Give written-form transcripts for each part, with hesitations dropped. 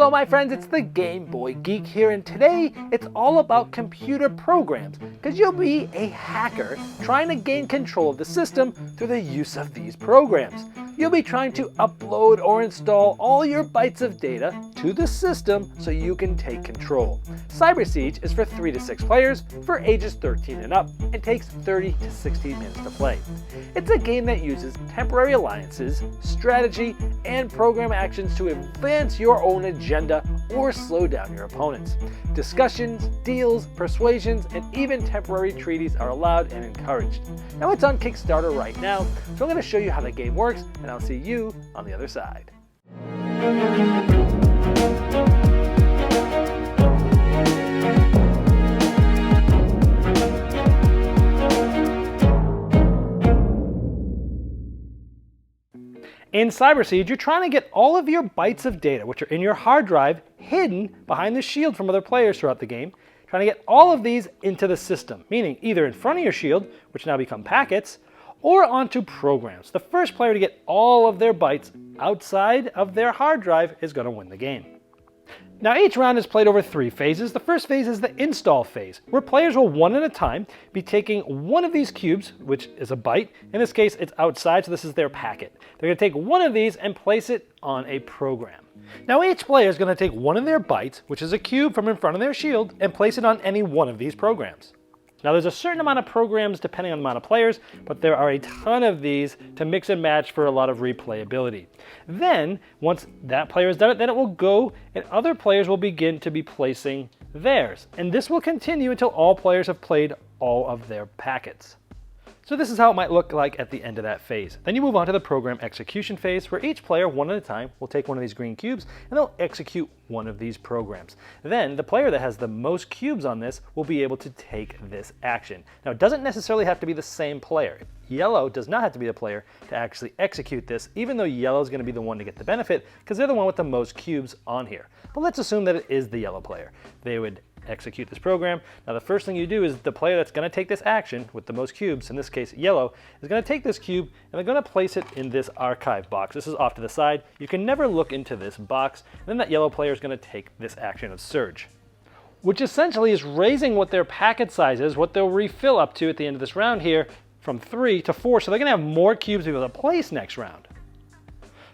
Hello my friends, it's the Game Boy Geek here, and today it's all about computer programs, because you'll be a hacker trying to gain control of the system through the use of these programs. You'll be trying to upload or install all your bytes of data to the system so you can take control. Cyber Siege is for 3 to 6 players for ages 13 and up and takes 30 to 60 minutes to play. It's a game that uses temporary alliances, strategy, and program actions to advance your own agenda or slow down your opponents. Discussions, deals, persuasions, and even temporary treaties are allowed and encouraged. Now it's on Kickstarter right now, so I'm going to show you how the game works, and I'll see you on the other side. In Cyber Siege, you're trying to get all of your bytes of data, which are in your hard drive, hidden behind the shield from other players throughout the game, trying to get all of these into the system, meaning either in front of your shield, which now become packets, or onto programs. The first player to get all of their bytes outside of their hard drive is going to win the game. Now each round is played over 3 phases. The first phase is the install phase, where players will one at a time be taking one of these cubes, which is a byte. In this case, it's outside, so this is their packet. They're going to take one of these and place it on a program. Now each player is going to take one of their bytes, which is a cube from in front of their shield, and place it on any one of these programs. Now there's a certain amount of programs depending on the amount of players, but there are a ton of these to mix and match for a lot of replayability. Then, once that player has done it, then it will go and other players will begin to be placing theirs. And this will continue until all players have played all of their packets. So this is how it might look like at the end of that phase. Then you move on to the program execution phase, where each player, one at a time, will take one of these green cubes and they'll execute one of these programs. Then the player that has the most cubes on this will be able to take this action. Now it doesn't necessarily have to be the same player. Yellow does not have to be the player to actually execute this, even though yellow is going to be the one to get the benefit because they're the one with the most cubes on here. But let's assume that it is the yellow player. They would execute this program. Now the first thing you do is the player that's going to take this action with the most cubes, in this case yellow, is going to take this cube and they're going to place it in this archive box. This is off to the side. You can never look into this box. And then that yellow player is going to take this action of Surge, which essentially is raising what their packet size is, what they'll refill up to at the end of this round here, from 3 to 4, so they're going to have more cubes to be able to place next round.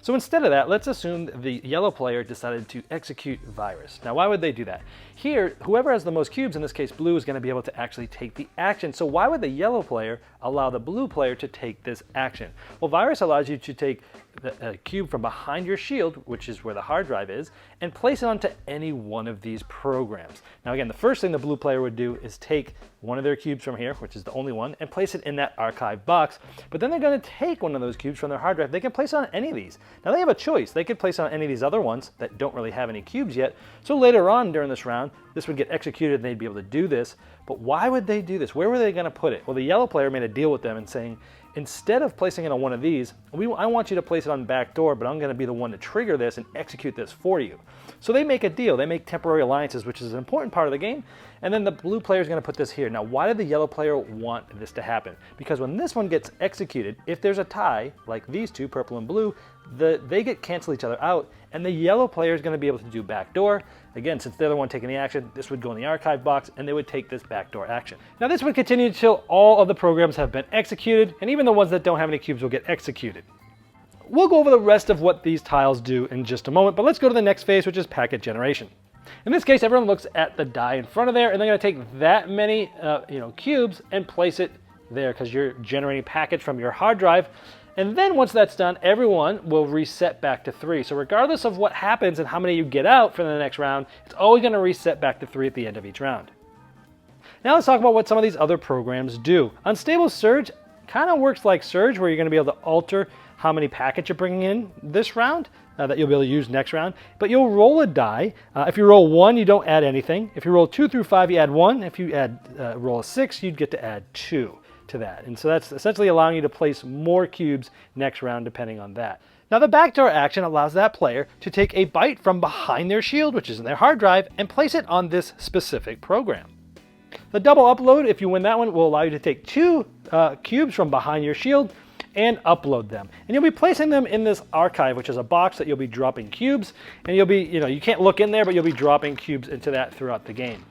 So instead of that, let's assume the yellow player decided to execute Virus. Now why would they do that? Here, whoever has the most cubes, in this case blue, is going to be able to actually take the action. So why would the yellow player allow the blue player to take this action? Well, Virus allows you to take the cube from behind your shield, which is where the hard drive is, and place it onto any one of these programs. Now again, the first thing the blue player would do is take one of their cubes from here, which is the only one, and place it in that archive box. But then they're going to take one of those cubes from their hard drive. They can place it on any of these. Now they have a choice. They could place it on any of these other ones that don't really have any cubes yet. So later on during this round, this would get executed and they'd be able to do this. But why would they do this? Where were they going to put it? Well, the yellow player made a deal with them and saying, instead of placing it on one of these, I want you to place it on Backdoor, but I'm going to be the one to trigger this and execute this for you. So they make a deal. They make temporary alliances, which is an important part of the game. And then the blue player is going to put this here. Now, why did the yellow player want this to happen? Because when this one gets executed, if there's a tie, like these two, purple and blue, they get cancel each other out, and the yellow player is going to be able to do Backdoor. Again, since they're the one taking the action, this would go in the archive box, and they would take this Backdoor action. Now, this would continue until all of the programs have been executed, and even the ones that don't have any cubes will get executed. We'll go over the rest of what these tiles do in just a moment, but let's go to the next phase, which is packet generation. In this case, everyone looks at the die in front of there, and they're going to take that many cubes and place it there because you're generating packets from your hard drive. And then once that's done, everyone will reset back to 3. So regardless of what happens and how many you get out for the next round, it's always going to reset back to 3 at the end of each round. Now let's talk about what some of these other programs do. Unstable Surge kind of works like Surge, where you're going to be able to alter how many packets you're bringing in this round that you'll be able to use next round. But you'll roll a die. If you roll 1, you don't add anything. If you roll 2 through 5, you add 1. If you roll a 6, you'd get to add 2 to that. And so that's essentially allowing you to place more cubes next round depending on that. Now the backdoor action allows that player to take a byte from behind their shield, which is in their hard drive, and place it on this specific program. The double upload, if you win that one, will allow you to take 2 cubes from behind your shield and upload them. And you'll be placing them in this archive, which is a box that you'll be dropping cubes, and you'll be, you can't look in there, but you'll be dropping cubes into that throughout the game.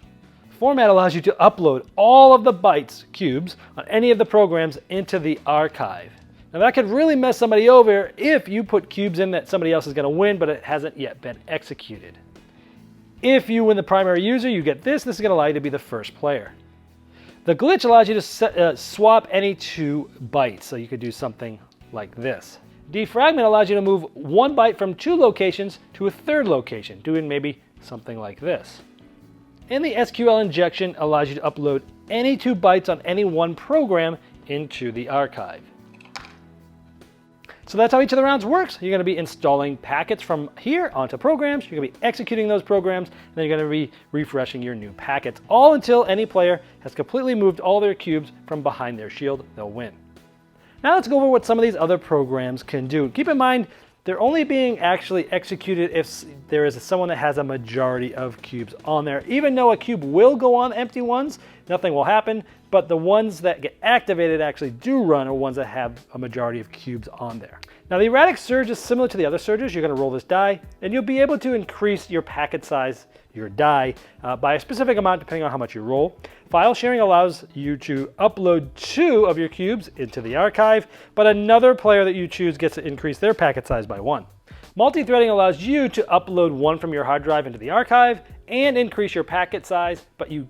Format allows you to upload all of the bytes, cubes, on any of the programs into the archive. Now that could really mess somebody over if you put cubes in that somebody else is going to win, but it hasn't yet been executed. If you win the primary user, you get this. This is going to allow you to be the first player. The glitch allows you to swap any 2 bytes, so you could do something like this. Defragment allows you to move 1 byte from 2 locations to a 3rd location, doing maybe something like this. And the SQL injection allows you to upload any 2 bytes on any one program into the archive. So that's how each of the rounds works. You're going to be installing packets from here onto programs. You're going to be executing those programs, and then you're going to be refreshing your new packets, all until any player has completely moved all their cubes from behind their shield. They'll win. Now let's go over what some of these other programs can do. Keep in mind, they're only being actually executed if there is someone that has a majority of cubes on there. Even though a cube will go on empty ones, nothing will happen, but the ones that get activated actually do run are ones that have a majority of cubes on there. Now the Erratic Surge is similar to the other surges. You're going to roll this die, and you'll be able to increase your packet size, your die, by a specific amount depending on how much you roll. File sharing allows you to upload 2 of your cubes into the archive, but another player that you choose gets to increase their packet size by 1. Multi-threading allows you to upload 1 from your hard drive into the archive and increase your packet size, but you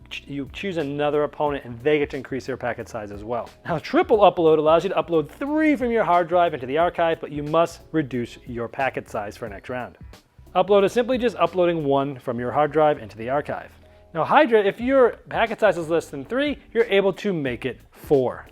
choose another opponent and they get to increase their packet size as well. Now triple upload allows you to upload 3 from your hard drive into the archive, but you must reduce your packet size for next round. Upload is simply just uploading 1 from your hard drive into the archive. Now Hydra, if your packet size is less than 3, you're able to make it 4.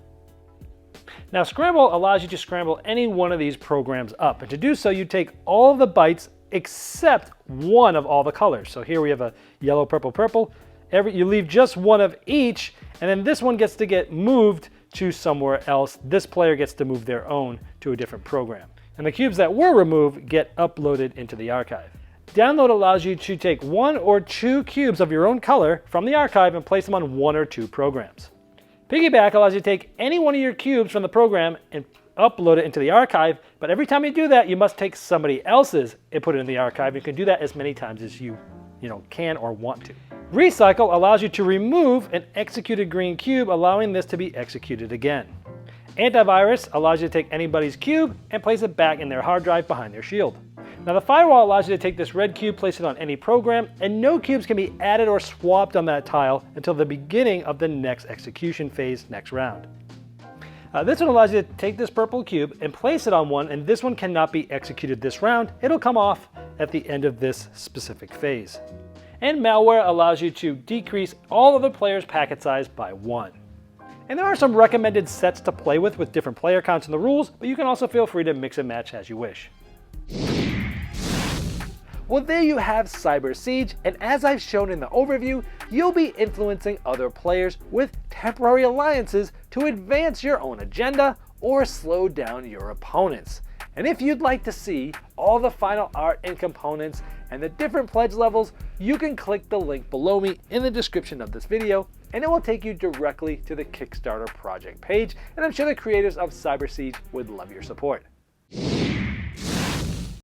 Now Scramble allows you to scramble any one of these programs up, and to do so you take all of the bytes except 1 of all the colors. So here we have a yellow, purple, purple. You leave just 1 of each, and then this one gets to get moved to somewhere else. This player gets to move their own to a different program. And the cubes that were removed get uploaded into the archive. Download allows you to take 1 or 2 cubes of your own color from the archive and place them on 1 or 2 programs. Piggyback allows you to take any one of your cubes from the program and upload it into the archive, but every time you do that, you must take somebody else's and put it in the archive. You can do that as many times as you can or want to. Recycle allows you to remove an executed green cube, allowing this to be executed again. Antivirus allows you to take anybody's cube and place it back in their hard drive behind their shield. Now the Firewall allows you to take this red cube, place it on any program, and no cubes can be added or swapped on that tile until the beginning of the next execution phase next round. This one allows you to take this purple cube and place it on one, and this one cannot be executed this round. It'll come off at the end of this specific phase. And Malware allows you to decrease all of the player's packet size by 1. And there are some recommended sets to play with different player counts in the rules, but you can also feel free to mix and match as you wish. Well, there you have Cyber Siege, and as I've shown in the overview, you'll be influencing other players with temporary alliances to advance your own agenda or slow down your opponents. And if you'd like to see all the final art and components and the different pledge levels, you can click the link below me in the description of this video, and it will take you directly to the Kickstarter project page, and I'm sure the creators of Cyber Siege would love your support.